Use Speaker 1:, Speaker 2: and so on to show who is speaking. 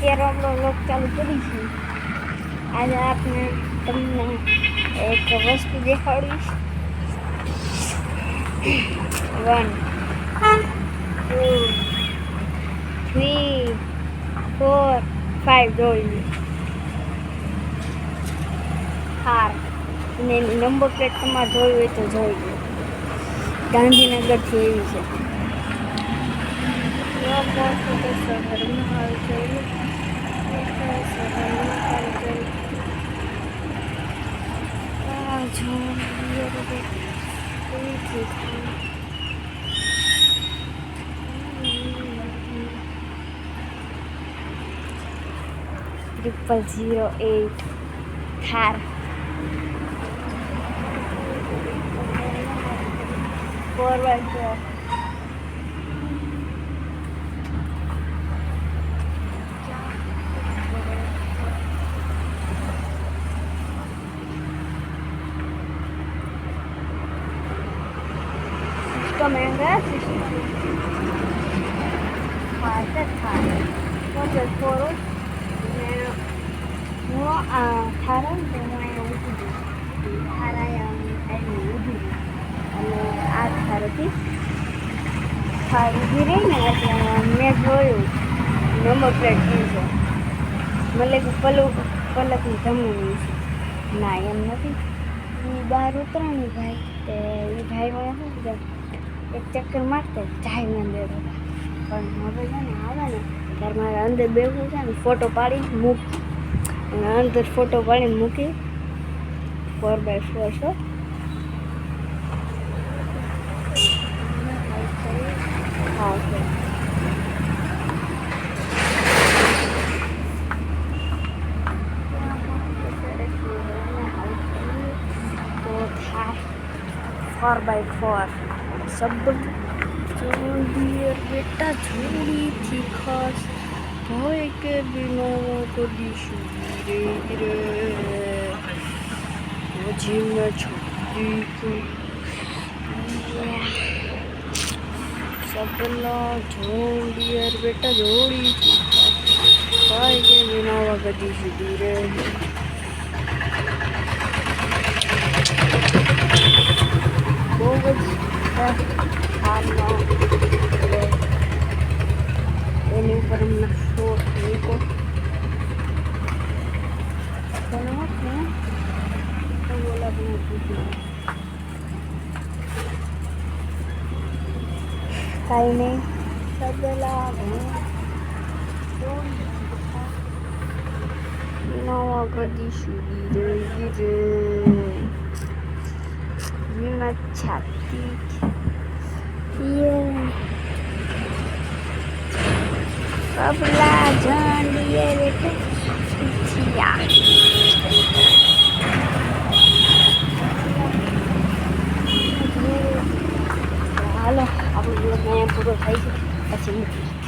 Speaker 1: અત્યારે આપણો વ્લોગ ચાલુ કરીશું. આજે આપણે તમને એક વસ્તુ દેખાડીશ. 1 2 3 4 5 જોઈ થાર અને એની નંબર પ્લેટ તમારે જોઈ હોય તો જોઈ લો. ગાંધીનગરથી એવી છે. Triple 08 Thar. Forward go. System है system. Fast Thar. What is for? હું થારા તો હું અહીંયા ઊભી છું. થારા અહીંયા ઊભી અને આ થાર હતી. થાર ઊભી રહી ને એટલે મેં જોયું નંબર પ્લેટ શું છે. મને કે પલકની જમણી છે. ના એમ નથી. એ બહાર ઉતરે ને ભાઈ તે એ ભાઈ મને શું કીધું એક ચક્કર મારતો જાય ને અંદર પણ હવે છે ને આવે ને ત્યારે મારે અંદર બેસવું છે ને ફોટો પાડી મૂક અને અંદર ફોટો પાડીને મૂકી 4x4 છો. હા ઓકે તો થાય 4x4 सब जोड़िए बेटा जोड़ी थी खास भाई के बिना को दिशु धीरे धीरे मुझे मैं छुट्टी को सबला जोड़िए बेटा जोड़ी थी खास भाई के बिना को दिशु धीरे बहुत એની ઉપર હમણાં શોટ મૂકો બોલા કાંઈ નહીં સબલા નવા કરીશું ધીરે ધીરે વિના છાતી કબલા ઝંડીએ બેટે પીછિયા હાલો આપણો બ્લોગ અહીંયા પૂરો થાય છે પછી મૂકીએ.